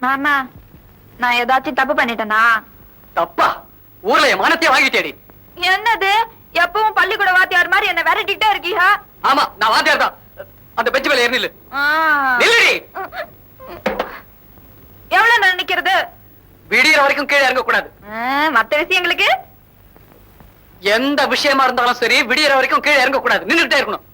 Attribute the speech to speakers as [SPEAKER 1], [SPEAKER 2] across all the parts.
[SPEAKER 1] மாமா, நான் ஏதாச்சும் தப்பு பண்ணிட்டேனா?
[SPEAKER 2] தப்பா? ஊர்ல என் மானத்தையே வாங்கிட்டேடி.
[SPEAKER 1] என்னது, எப்பவும் பள்ளிக்கூட வாத்தியார் மாதிரி என்ன விரட்டிட்டே இருக்கீங்க?
[SPEAKER 2] ஆமா, நான் வாத்தியார் தான். அந்த பெஞ்சு மேல ஏறி நில்லு. நில்லுடி.
[SPEAKER 1] எவ்வளவு நான் நிக்கிறது?
[SPEAKER 2] விடியற வரைக்கும் கீழே இறங்க கூடாது.
[SPEAKER 1] மத்த விஷயங்களுக்கு
[SPEAKER 2] எந்த விஷயமா இருந்தாலும் சரி, விடியற வரைக்கும் கீழே இறங்க கூடாது. நின்னுட்டே இருக்கணும்.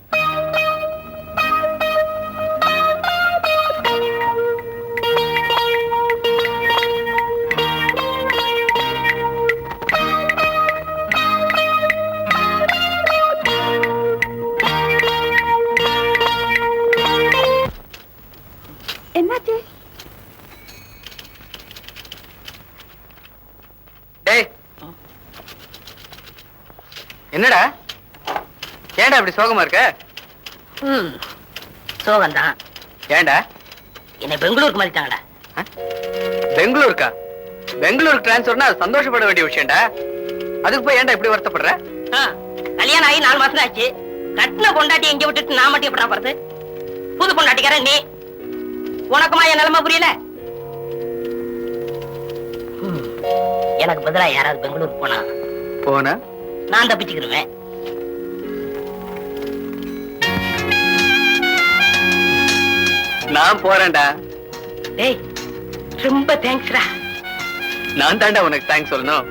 [SPEAKER 1] என்னாச்சு?
[SPEAKER 2] டேய், என்னடா ஏன்டா இப்படி சோகமா இருக்க?
[SPEAKER 3] சோகம்தான்.
[SPEAKER 2] ஏன்டா?
[SPEAKER 3] என்னை பெங்களூருக்கு மாறிட்டாங்கடா.
[SPEAKER 2] பெங்களூருக்கா? பெங்களூருக்கு டிரான்ஸ்ஃபர்னா சந்தோஷப்பட வேண்டிய விஷயம்டா. அதுக்கு போய் ஏன்டா இப்படி வருத்தப்படுற?
[SPEAKER 3] கல்யாணம் ஆகி 4 மாசம் ஆச்சு. கட்டின பொண்டாட்டி எங்க விட்டுட்டு நான் மட்டும் எப்படா போறது? புது பொண்டாட்டிக்காரன் நீ. உனக்குமா என் நிலைமை புரியல? எனக்கு பதிலா யாராவது பெங்களூருக்கு போனா நான் தப்பிச்சுக்கிருவேன்.
[SPEAKER 2] நான் போறேன்டா.
[SPEAKER 3] டேய், ரொம்ப தேங்க்ஸ்டா.
[SPEAKER 2] நான் தாண்டா உனக்கு தேங்க்ஸ் சொல்லணும்.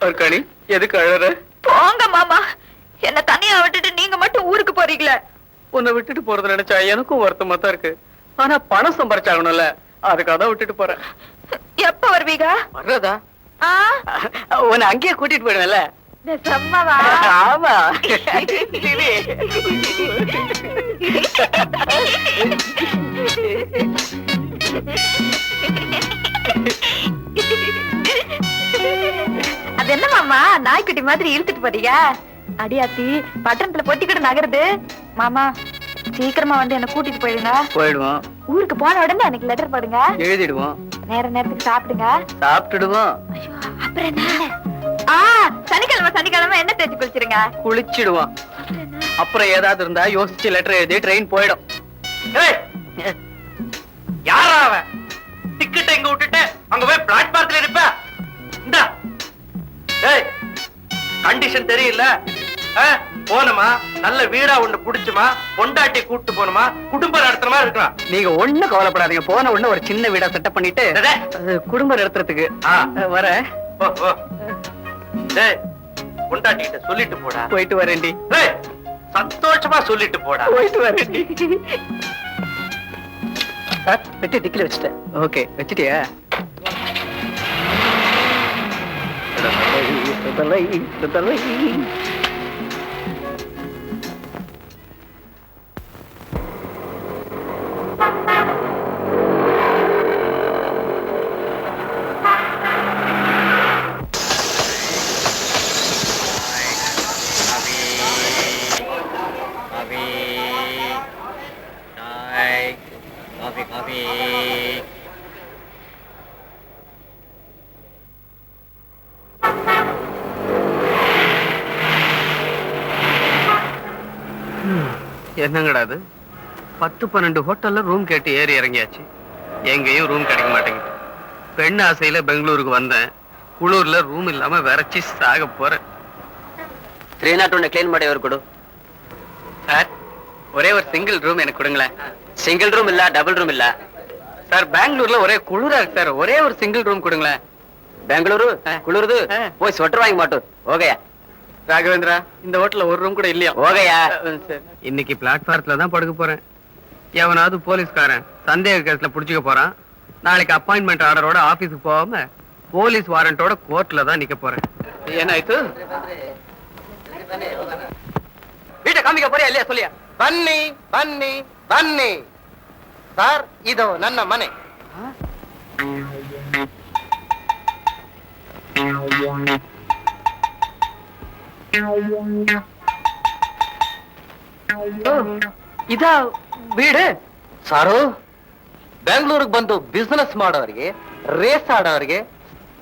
[SPEAKER 2] அர்க்காணி, எதுக்கு அழற?
[SPEAKER 1] போங்க மாமா, என்ன தனியா விட்டுட்டு நீங்க மட்டும் ஊருக்கு போறீங்களே.
[SPEAKER 2] உன்னை விட்டுட்டு போறது நினைச்சா எனக்கும் வருத்தமா தான் இருக்கு. ஆனா பணம் சம்பாரிச்சாகணும்ல, அதுக்காக தான் விட்டுட்டு போறேன்.
[SPEAKER 1] எப்ப வருவீங்க?
[SPEAKER 2] வர்றதா? உன்னை அங்கேயே கூட்டிட்டு போயிடுவேன்ல.
[SPEAKER 1] செம்மவா?
[SPEAKER 2] ஆமா.
[SPEAKER 1] அது என்ன மாமா, நாய்க்குட்டி மாதிரி இழுத்துட்டு போறீங்க? அடியாத்தி, பட்டணத்துல பொட்டிக்கிட்டு நகருது. மாமா, சீக்கிரமா வந்து என்ன கூட்டிட்டு போயிடுங்க.
[SPEAKER 2] போயிடுவோம்.
[SPEAKER 1] ஊருக்கு போன உடனே எனக்கு லெட்டர் போடுங்க.
[SPEAKER 2] எழுதிடுவோம்.
[SPEAKER 1] நேரத்துக்கு சாப்பிடுங்க.
[SPEAKER 2] சாப்பிட்டுடுவோம்.
[SPEAKER 1] அப்புறம் என்ன? சனிக்கிழமை என்ன தேய்ச்சி குளிச்சிருங்க.
[SPEAKER 2] குளிச்சிடுவோம். அப்புறம் ஏதாவது இருந்தா யோசிச்சு லெட்டர் எழுதி ட்ரெயின் போயிடும். யாரா அவன்? டிக்கெட் எங்க விட்டுட்டு அங்க போய் பிளாட்பாரத்துல இருப்ப. இந்த கண்டிஷன் தெரியல. போனமா, நல்ல வீடா ஒண்ணு புடிச்சுமா, பொண்டாட்டி கூட்டு போனமா, குடும்பம் நடத்துற மாதிரி இருக்கலாம். நீங்க ஒண்ணு கவலைப்படாதீங்க. போன உடனே ஒரு சின்ன வீடா செட்டப் பண்ணிட்டு குடும்பம் நடத்துறதுக்கு வர. பொண்டாட்டி கிட்ட சொல்லிட்டு போடா. போயிட்டு வரேன்டி. சந்தோஷமா சொல்லிட்டு போடா. போயிட்டு வரேன்டி. சார், பெட்டி டிக்கில வச்சுட்டேன். ஓகே, வச்சுட்டியா? என்னங்கடா அது? 10-12 ஹோட்டல்ல ரூம் கேட்டு ஏறி இறங்கியாச்சு. எங்கேயும் ரூம் கிடைக்க மாட்டேங்குது. பெண் ஆசையில பெங்களூருக்கு வந்தேன். குளூர்ல ரூம் இல்லாம விரைச்சி சாக போறேன். 301 கிளீன் பண்ணி ஒரு கொடு. சார், ஒரே ஒரு சிங்கிள் ரூம் எனக்கு கொடுங்களேன். சிங்கிள் ரூம் இல்ல, டபுள் ரூம் இல்ல. சார், பெங்களூர்ல ஒரே குளிரா இருக்கு சார். ஒரே ஒரு சிங்கிள் ரூம் கொடுங்களேன். பெங்களூரு குளிருது, போய் ஸ்வெட்டர் வாங்கி மாட்டோம். ஓகேயா? ராகவேந்திரா, இந்த ஹோட்டல்ல ஒரு ரூம் கூட இல்லையா? ஓகேயா? இன்னைக்கு பிளாட்பாரத்துல தான் படுக்க போறேன். எவனாவது போலீஸ்காரன் சந்தேக கேஸ்ல புடிச்சுக்க போறான். நாளைக்கு அப்பாயின்மெண்ட் ஆர்டரோட ஆபீஸுக்கு போகாம போலீஸ் வாரண்டோட கோர்ட்ல தான் நிக்க போறேன். ஏனாயித்து? வீட்டை காமிக்க போறியா இல்லையா சொல்லியா?
[SPEAKER 4] ಬನ್ನಿ ಬನ್ನಿ ಬನ್ನಿ ಸರ್, ಇದು ನನ್ನ ಮನೆ.
[SPEAKER 2] இதா வீடு?
[SPEAKER 4] சாரு, ಬೆಂಗಳೂರಿಗೆ ಬಂದು ಬಿಸ್ನೆಸ್ ಮಾಡೋರಿಗೆ, ರೇಸ್ ಆಡೋರಿಗೆ,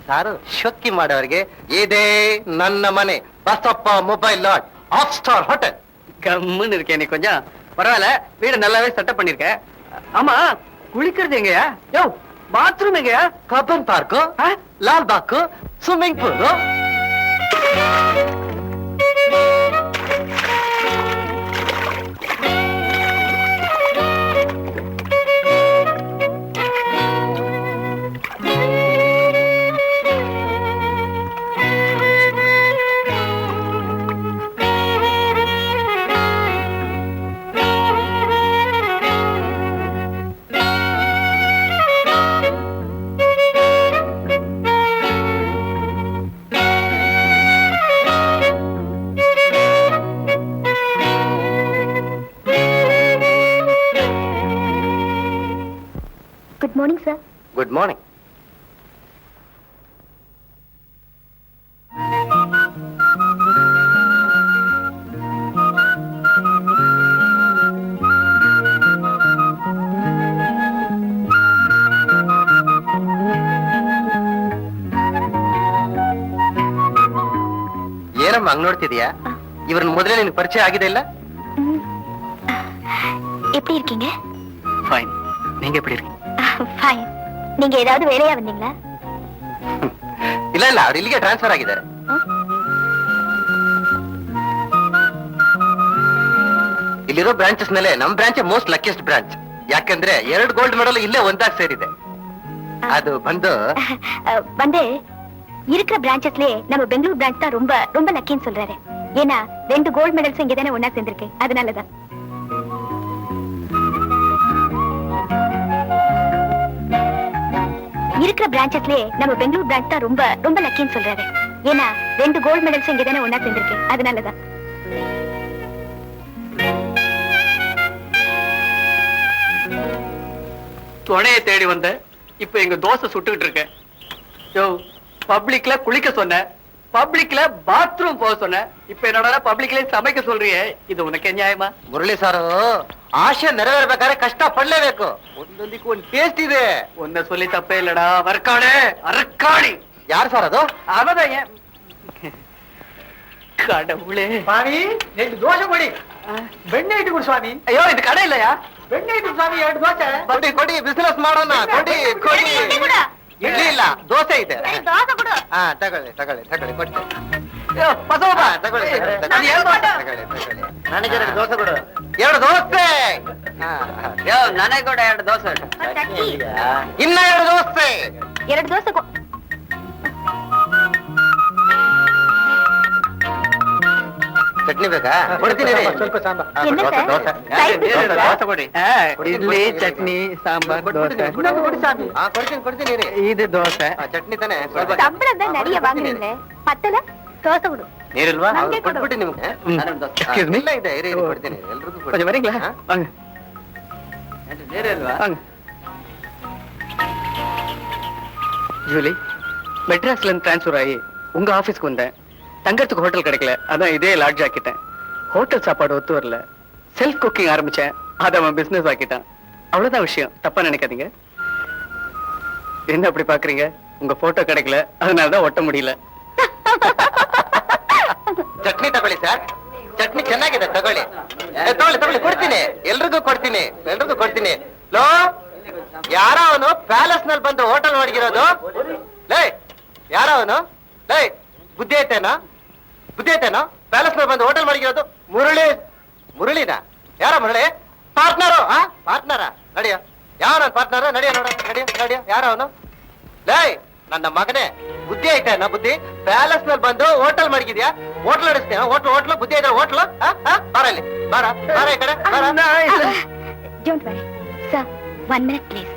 [SPEAKER 4] ಸಾರು ಶೊಕ್ಕಿ ಮಾಡೋರಿಗೆ ಇದೇ ನನ್ನ ಮನೆ. Basappa mobile lot, of star hotel.
[SPEAKER 2] கம்முன்னு இருக்கேன் நீ கொஞ்சம். பரவாயில்ல, வீடு நல்லாவே செட்டப் பண்ணிருக்க. ஆமா, குளிக்கிறது எங்கயா? யோ, பாத்ரூம் எங்கயா?
[SPEAKER 4] கபன் பார்க்கு, லால் பாக்கு, swimming pool.
[SPEAKER 1] Good morning sir.
[SPEAKER 4] Good morning. ಏನಮ್ಮ ಹಂಗ್ ನೋಡ್ತಿದ್ಯಾ? ಇವ್ರನ್ನ ಮೊದಲೇ ನಿನ್ಗೆ ಪರಿಚಯ ಆಗಿದೆ ಇಲ್ಲ?
[SPEAKER 1] எப்படி இருக்கீங்க?
[SPEAKER 2] ஃபைன். நீங்க எப்படி இருக்கீங்க?
[SPEAKER 1] ஃபைன். நீங்க ஏதாவது வேலையா வந்தீங்களா?
[SPEAKER 4] ಇಲ್ಲ ಇಲ್ಲ, ಅವ್ರು ಇಲ್ಲಿಗೆ ಟ್ರಾನ್ಸ್ಫರ್ ಆಗಿದ್ದಾರೆ. ಇಲ್ಲಿರೋ ಬ್ರಾಂಚಸ್ ಮೇಲೆ ನಮ್ ಬ್ರಾಂಚ್ ಮೋಸ್ಟ್ ಲಕ್ಕಿಯಸ್ಟ್ ಬ್ರಾಂಚ್. ಯಾಕಂದ್ರೆ 2 ಗೋಲ್ಡ್ ಮೆಡಲ್ ಇಲ್ಲೇ ಒಂದಾಗಿ ಸೇರಿದೆ. ಅದು ಬಂದು
[SPEAKER 1] வந்து இருக்கிற பிரான்ச்சஸ்லயே நம்ம பெங்களூர் பிரான்ச் தான் ரொம்ப ரொம்ப லக்கின்னு சொல்றாரு. ஏன்னா 2 கோல்ட் மெடல்ஸ் இங்க தானே ஒண்ணா சேர்ந்திருக்கு. அதனாலதான். இருக்கிற பிரான்ச்சஸ்லயே நம்ம பெங்களூர் பிரான்ச் தான் ரொம்ப ரொம்ப லக்கின்னு சொல்றாரு. ஏன்னா 2 கோல்ட் மெடல்ஸ் இங்க தானே ஒண்ணா சேர்ந்திருக்கு. அதனாலதான்.
[SPEAKER 2] துணையை தேடி வந்த, இப்ப எங்க தோசை சுட்டுக்கிட்டு இருக்கேன். யோ, பப்ளிக்ல குளிக்க சொன்ன, பப்ளிக்ல பாத்ரூம் போக சொன்ன, இப்ப என்னடா பப்ளிக்ல சமைக்க சொல்றியே, இது உனக்கு நியாயமா?
[SPEAKER 4] ಮುರಳಿ ಸಾರು, ಆಶೆ ನೆರವೇರ್ಬೇಕಾದ್ರೆ ಕಷ್ಟ ಪಡ್ಲೇಬೇಕು. ಒಂದೊಂದಿಕ್ಕೂ ಒಂದ್ ಟೇಸ್ಟ್ ಇದೆ.
[SPEAKER 2] உன்னை சொல்லி தப்பே இல்லடா. வர்க்காடு அரக்காடி.
[SPEAKER 4] ಯಾರು ಸರ್ ಅದು?
[SPEAKER 2] அவதான் ஏன் கடவுளே.
[SPEAKER 5] ಸ್ವಾಮಿ 2 ದೋಸೆ ಕೊಡಿ. ಬೆಣ್ಣೆ ಇಟ್ಟು ಸ್ವಾಮಿ.
[SPEAKER 2] ஐயோ, இது கடை இல்லையா?
[SPEAKER 5] ಬೆಣ್ಣೆ ಇಟ್ಟು ಸ್ವಾಮಿ 2 ದೋಸೆ.
[SPEAKER 4] ಕೊಡಿ ಕೊಡಿ, ಬಿಸಿನೆಸ್ ಮಾಡೋಣ. ಕೊಡಿ ಕೊಡಿ. ಇಡ್ಲಿ ಇಲ್ಲ, ದೋಸೆ ಇದೆ. ಹಾ, ತಗೊಳ್ಳಿ ತಗೊಳ್ಳಿ ತಗೊಳ್ಳಿ, ಕೊಡ್ತೇನೆ.
[SPEAKER 2] ஐயோ, பசவப்பா.
[SPEAKER 4] ಹಾ, ತಗೊಳ್ಳಿ ತಗೊಳ್ಳಿ,
[SPEAKER 2] அது
[SPEAKER 4] ತಗೊಳ್ಳಿ.
[SPEAKER 2] ஏன் தோசை?
[SPEAKER 4] ತಗೊಳ್ಳಿ ತಗೊಳ್ಳಿ. ನನಗೆ 2 ದೋಸೆ ಕೊಡು. 2 ದೋಸೆ. ಹಾ,
[SPEAKER 2] யோ, ನನಗೆ கூட 2 தோசை.
[SPEAKER 4] ಇನ್ನ 2 ದೋಸೆ.
[SPEAKER 1] 2 தோசை
[SPEAKER 4] ಚಟ್ನಿ ಬೇಕಾ? ಕೊಡ್ತೀನಿ ರೀ.
[SPEAKER 5] ಸ್ವಲ್ಪ ಸಾಂಬಾರ್.
[SPEAKER 4] ಹಾ,
[SPEAKER 1] என்ன
[SPEAKER 4] dosa,
[SPEAKER 1] sir?
[SPEAKER 4] Dosa.
[SPEAKER 1] Side dish
[SPEAKER 2] ಎರಡು
[SPEAKER 1] இருக்கா?
[SPEAKER 2] தோசை கொடி. இட்லி, சட்னி, சாம்பார், தோசை.
[SPEAKER 5] ಇನ್ನೊಂದು ಕೊಡಿ ಸ್ವಾಮಿ.
[SPEAKER 4] ಹಾ, ಕೊಡ್ತೀನಿ ಕೊಡ್ತೀನಿ ರೀ.
[SPEAKER 2] இது தோசை.
[SPEAKER 4] ಹಾ, ಚಟ್ನಿ ತಾನೆ? ಸ್ವಲ್ಪ
[SPEAKER 1] சம்பளம் தான் நிறைய வாங்குறீங்களே, பத்தல தோசை கொடு.
[SPEAKER 4] ನೀರಿಲ್ವಾ?
[SPEAKER 1] ನಂಗೆ ಕೊಡು.
[SPEAKER 4] ಕೊಟ್ಬಿಟ್ಟು ನಿಮ್ಗೆ.
[SPEAKER 2] Excuse me?
[SPEAKER 4] ಇಲ್ಲ ಇದೆ, ಇರಿ ಇರಿ, ಕೊಡ್ತೀನಿ. ಎಲ್ರಿಗೂ ಕೊಡ್ತೀನಿ.
[SPEAKER 2] கொஞ்சம் வரீங்களா?
[SPEAKER 4] ಹಾ?
[SPEAKER 2] வாங்க. வாங்க. ஜூலி, மெட்ராஸ்ல இருந்து டிரான்ஸ்ஃபர் ஆகி உங்க ஆபீஸ்க்கு வந்தேன். தங்கறதுக்கு ஹோட்டல் கிடைக்கல, அதான் இதே லாட்ஜ் ஆக்கிட்டேன். ஹோட்டல் சாப்பாடு ஒத்து வரல, செல்ஃப் குக்கிங் ஆரம்பிச்சேன். அதை அவன் பிசினஸ் ஆக்கிட்டான். அவ்வளவுதான் விஷயம். தப்பா நினைக்காதீங்க. என்ன அப்படி பாக்குறீங்க? உங்க போட்டோ கிடைக்கல, அதனாலதான் ஒட்ட முடியல.
[SPEAKER 4] ಚಟ್ನಿ ತಗೊಳ್ಳಿ ಸರ್. ಚಟ್ನಿ ಚೆನ್ನಾಗಿದೆ, ತಗೊಳ್ಳಿ. ತಗೊಳ್ಳಿ ತಗೊಳ್ಳಿ, ಕೊಡ್ತೀನಿ. ಎಲ್ರಿಗೂ ಕೊಡ್ತೀನಿ, ಎಲ್ರಿಗೂ ಕೊಡ್ತೀನಿ. ಲೋ, ಯಾರ ಅವನು ಪ್ಯಾಲೇಸ್ ನಲ್ಲಿ ಬಂದು ಹೋಟೆಲ್ ಮಾಡಿರೋದು? ಲೇ, ಯಾರ ಅವನು? ಲೇ, ಬುದ್ಧಿ ಐತೇನೋ? ಬುದ್ಧಿ ಐತೇನೋ? ಪ್ಯಾಲೇಸ್ ನಲ್ಲಿ ಬಂದು ಹೋಟೆಲ್ ಮಾಡಿರೋದು ಮುರಳಿ. ಮುರಳಿನ? ಯಾರ ಮುರಳಿ? ಪಾರ್ಟ್ನರು? ಪಾರ್ಟ್ನರ? ನಡಿಯೋ. ಯಾರ ಪಾರ್ಟ್ನರ್? ನಡಿಯೋ ನೋಡ, ನಡಿಯೋ ನಡಿಯೋ. ಯಾರ ಅವನು? ಲೇ, ನನ್ನ ಮಗನೇ, ಬುದ್ಧಿ ಐತೇನೋ? ಬುದ್ಧಿ? ಪ್ಯಾಲೇಸ್ ನಲ್ಲಿ ಬಂದು ಹೋಟೆಲ್ ಮಾಡಿದ್ಯಾ? ಹೋಟ್ಲ್ ನಡೆಸ್ತೇನೆ. ಹೋಟ್ಲು ಬುದ್ಧಿ ಐತೆ? ಹೋಟ್ಲು ಬಾರಲ್ಲಿ, ಬಾರ ಬಾರ ಈ ಕಡೆ ಬಾರ.
[SPEAKER 1] Don't worry. Sir, 1 minute please.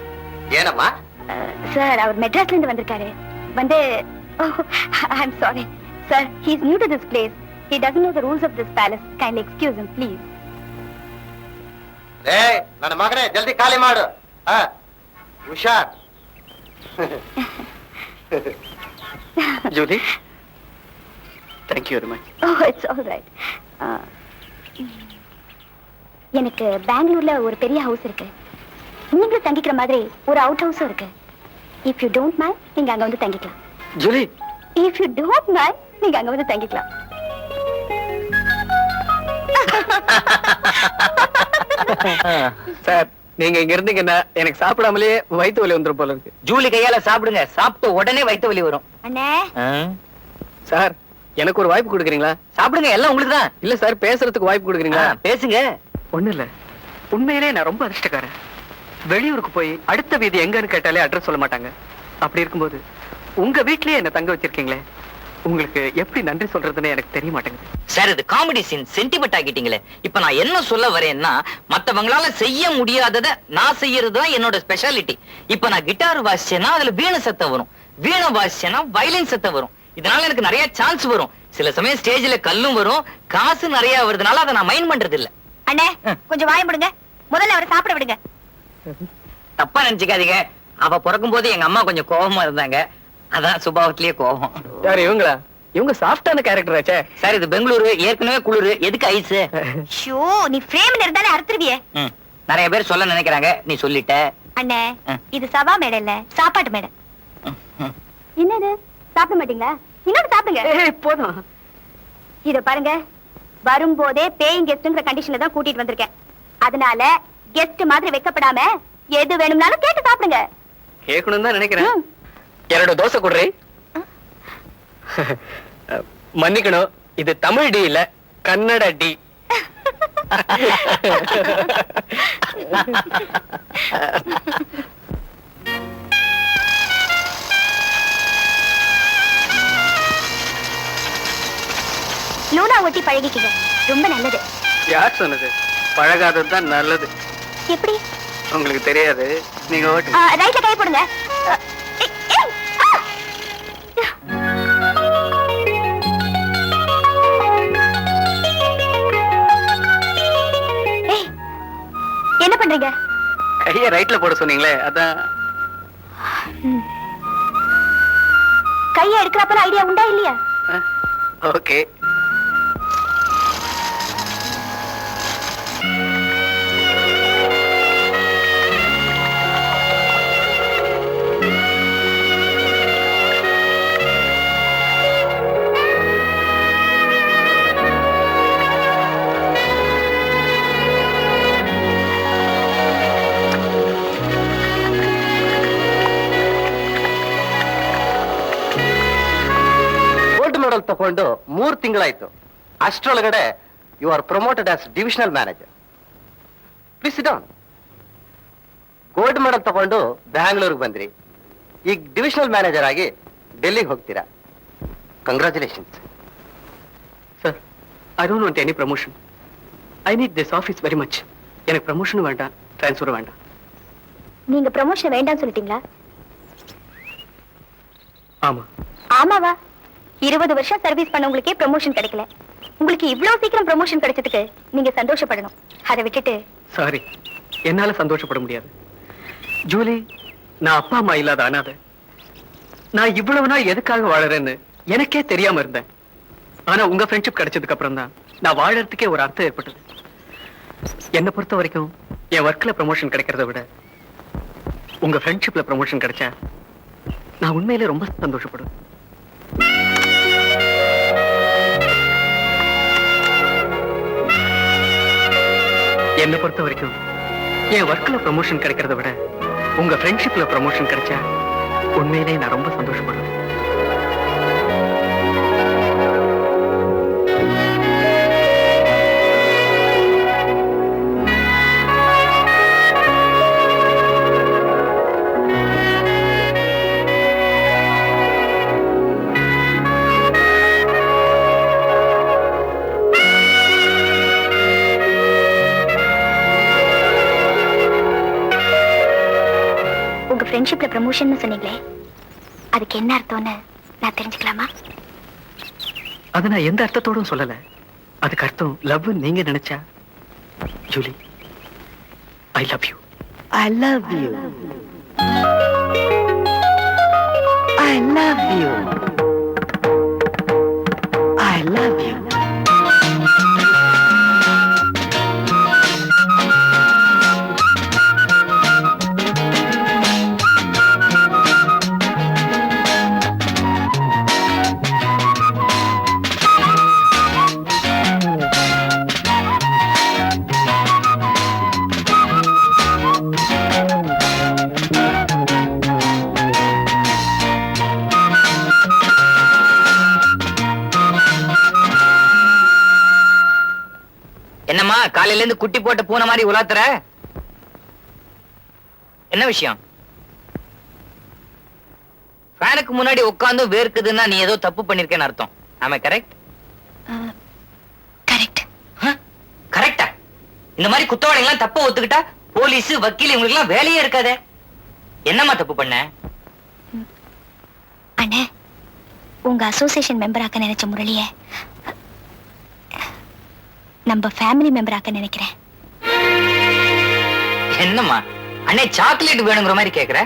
[SPEAKER 4] ಏನಮ್ಮ?
[SPEAKER 1] சார், அவர் மெட்ராஸ்ல இருந்து வந்திருக்காரு. வந்து I'm sorry. Sir, he's new to this place. He doesn't know the rules of this palace. Kindly excuse him, please.
[SPEAKER 4] ಏ, ನನ್ನ ಮಗನೇ, ಜಲ್ದಿ ಖಾಲಿ ಮಾಡು. ಹುಷಾರ್.
[SPEAKER 2] Julie, thank you very much.
[SPEAKER 1] Oh, it's all right. எனக்கு பெங்களூர்ல ஒரு பெரிய ஹவுஸ் இருக்கு. நீங்களும் தங்கிக்கிற மாதிரி ஒரு அவுட் ஹவுஸும் இருக்கு. இஃப் யூ டோன்ட் மைண்ட் நீங்க அங்க வந்து தங்கிக்கலாம்.
[SPEAKER 2] Julie,
[SPEAKER 1] if you don't mind நீங்க அங்க வந்து தங்கிக்கலாம்.
[SPEAKER 2] சார் நீங்க இங்க இருந்தீங்கன்னா எனக்கு சாப்பிடாமலே வயிற்று வலி வந்துரும் போல இருக்கு.
[SPEAKER 5] ஜூலி கையால சாப்பிடுங்க, சாப்பிட்டு உடனே வயித்து வலி வரும்.
[SPEAKER 1] அண்ணே,
[SPEAKER 2] சார் எனக்கு ஒரு வாய்ப்பு கொடுக்குறீங்களா?
[SPEAKER 5] சாப்பிடுங்க, எல்லாம் உங்களுக்கு தான்.
[SPEAKER 2] இல்ல சார், பேசுறதுக்கு வாய்ப்பு கொடுக்குறீங்களா?
[SPEAKER 5] பேசுங்க.
[SPEAKER 2] ஒண்ணு இல்ல, உண்மையிலே நான் ரொம்ப அதிர்ஷ்டக்காரன். வெளியூருக்கு போய் அடுத்த வீதி எங்கன்னு கேட்டாலே அட்ரஸ் சொல்ல மாட்டாங்க. அப்படி இருக்கும்போது உங்க வீட்லயே என்ன தங்க வச்சிருக்கீங்களே, உங்களுக்கு எப்படி நன்றி சொல்றதுன்னு எனக்கு தெரிய மாட்டேங்குது.
[SPEAKER 5] சார் இது காமெடி சீன், சென்டிமெண்ட் ஆக்கிட்டீங்களே. இப்ப நான் என்ன சொல்ல வரேன்னா, மத்தவங்களால செய்ய முடியாததை நான் செய்யறதுதான் என்னோட ஸ்பெஷாலிட்டி. இப்ப நான் கிட்டார் வாசிச்சேன்னா அதுல வீணை சத்தம் வரும், வீணை வாசிச்சேன்னா வயலின் சத்தம் வரும். இதனால எனக்கு நிறைய சான்ஸ் வரும். சில சமயம் ஸ்டேஜ்ல கல்லும் வரும், காசு நிறைய வருதுனால அதை நான் மைண்ட் பண்றது இல்ல.
[SPEAKER 1] அண்ணே கொஞ்சம் வாய முடுங்க, முதல்ல அவரை சாப்பிட விடுங்க.
[SPEAKER 5] தப்பா நினைச்சுக்காதீங்க, அவ பிறக்கும் போது எங்க அம்மா கொஞ்சம் கோபமா இருந்தாங்க, அதான் சுபாவத்திலேயே கோபம்.
[SPEAKER 2] யார் இவங்களா? இவங்க சாஃப்டான கேரக்டர் ஆச்சே.
[SPEAKER 5] சார் இது பெங்களூரு, ஏற்கனவே குளிரு, எதுக்கு ஐஸ்?
[SPEAKER 1] ஷோ, நீ ஃப்ரேம்ல இருந்தாலே அறுத்துருவியே.
[SPEAKER 5] நிறைய பேர் சொல்ல நினைக்கிறாங்க, நீ சொல்லிட்ட.
[SPEAKER 1] அண்ணே இது சபா மேடை இல்ல, சாப்பாட்டு மேடை. என்னது சாப்பிட மாட்டீங்களா? இன்னொரு சாப்பிடுங்க.
[SPEAKER 2] போதும்.
[SPEAKER 1] இத பாருங்க, வரும்போதே பேயிங் கெஸ்ட்ங்கிற கண்டிஷன்ல தான் கூட்டிட்டு வந்திருக்கேன். அதனால கெஸ்ட் மாதிரி வெக்கப்படாம எது வேணும்னாலும் கேட்டு சாப்பிடுங்க.
[SPEAKER 2] கேட்கணும் தான் நினைக்கிறேன். என்னோட தோசை குடுறே. மன்னிக்கணும், இது தமிழ் டி இல்ல, கன்னட டி.
[SPEAKER 1] லூனா ஒட்டி பழகிக்கங்க, ரொம்ப நல்லது.
[SPEAKER 2] யார் சொன்னது? பழகாதது தான் நல்லது.
[SPEAKER 1] எப்படி?
[SPEAKER 2] உங்களுக்கு தெரியாது, நீங்க ஓட்டு.
[SPEAKER 1] ரைட்ல கை போடுங்க. என்ன பண்றீங்க?
[SPEAKER 2] கைய ரைட்ல போட சொன்னீங்களே, அதான்.
[SPEAKER 1] கைய எடுக்கிறப்ப ஐடியா உண்டா இல்லையா?
[SPEAKER 2] ஓகே.
[SPEAKER 4] ತಗೊಂಡು 3 ತಿಂಗಳಾಯ್ತು. ಅಷ್ಟರೊಳಗಡೆ you are promoted as divisional manager. Please sit down. Gold medal ತಗೊಂಡು ಬ್ಯಾಂಗ್ಳೂರ್ಗೆ ಬಂದ್ರಿ, ಈಗ ಡಿವಿಷನಲ್ ಮ್ಯಾನೇಜರ್ ಆಗಿ ಡೆಲ್ಲಿಗೆ ಹೋಗ್ತೀರಾ. Congratulations.
[SPEAKER 2] Sir, I don't want any promotion. I need this office very much. எனக்கு ப்ரமோஷன் வேண்டாம், ட்ரான்ஸ்ஃபர் வேண்டாம்.
[SPEAKER 1] நீங்க ப்ரமோஷன் வேண்டாம்னு சொல்லிட்டீங்களா?
[SPEAKER 2] ஆமா.
[SPEAKER 1] ஆமாவா? 20 வருஷம் சர்வீஸ் பண்ண உங்களுக்கே ப்ரமோஷன் கிடைக்கல. உங்களுக்கு இவ்வளவு சீக்கிரம் ப்ரமோஷன் கிடைச்சதுக்கு நீங்க சந்தோஷப்படணும். அதை விட்டுட்டு.
[SPEAKER 2] சாரி, என்னால சந்தோஷப்பட முடியாது. ஜூலி, நான் அப்பா அம்மா இல்லாத அனாதை. நான் இவ்வளவு நாள் எதுக்காக வாழறேன்னு எனக்கே தெரியாம இருந்தேன். ஆனா உங்க ஃப்ரெண்ட்ஷிப் கிடைச்சதுக்கு அப்புறம் தான் நான் வாழறதுக்கே ஒரு அர்த்தம் ஏற்பட்டது. என்னை பொறுத்த வரைக்கும் என் ஒர்க்ல ப்ரமோஷன் கிடைக்கிறத விட உங்க ஃப்ரெண்ட்ஷிப்ல ப்ரமோஷன் கிடைச்சா நான் உண்மையிலே ரொம்ப சந்தோஷப்படுவேன். என்னை பொறுத்த வரைக்கும் என் ஒர்க்ல ப்ரமோஷன் கிடைக்கிறத விட உங்க ஃப்ரெண்ட்ஷிப்ல ப்ரமோஷன் கிடைச்சா உண்மையிலே நான் ரொம்ப சந்தோஷப்படுவேன்.
[SPEAKER 1] ஃப்ரெண்ட்ஷிப்ல ப்ரமோஷன் சொன்னீங்களே, அதுக்கு என்ன அர்த்தம்னு நான் தெரிஞ்சுக்கலாமா?
[SPEAKER 2] அது நான் எந்த அர்த்தத்தோடும் சொல்லல. அதுக்கு அர்த்தம் லவ் நீங்க நினைச்சா. Julie, I love you.
[SPEAKER 5] I love you. I love you. I love you. காலையில இருந்து குட்டி போட்ட பூனை மாதிரி உலாத்துற? என்ன விஷயம்? ஃபேனுக்கு முன்னாடி உட்கார்ந்து வேர்க்குதுன்னா நீ ஏதோ தப்பு பண்ணிருக்கேன்னு அர்த்தம். ஆமா கரெக்ட்?
[SPEAKER 1] கரெக்ட்.
[SPEAKER 5] கரெக்டா? இந்த மாதிரி குத்தவாளிகள்லாம் தப்ப ஒத்துக்கிட்டா போலீஸ் வக்கீல் இவங்களுக்கு எல்லாம் வேலையே இருக்காதே. என்னம்மா தப்பு பண்ண?
[SPEAKER 1] அண்ணே, உங்க அசோசியேஷன் மெம்பர் ஆக்க நினைச்ச முரளிய நம்ம ஃபேமிலி மெம்பர் ஆக்க நினைக்கிறேன்.
[SPEAKER 5] என்னம்மா அண்ணே சாக்லேட் வேணுங்கிற மாதிரி கேக்குற?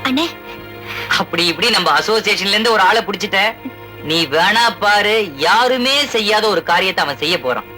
[SPEAKER 1] அண்ணே,
[SPEAKER 5] அப்படி இப்படி நம்ம அசோசியேஷன்ல இருந்து ஒரு ஆளை பிடிச்சிட்ட. நீ வேணா பாரு, யாருமே செய்யாத ஒரு காரியத்தை அவன் செய்ய போறான்.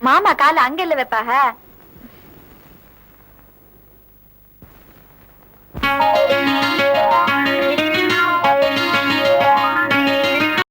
[SPEAKER 1] மாமா கால அங்க இல்ல வைப்பாக.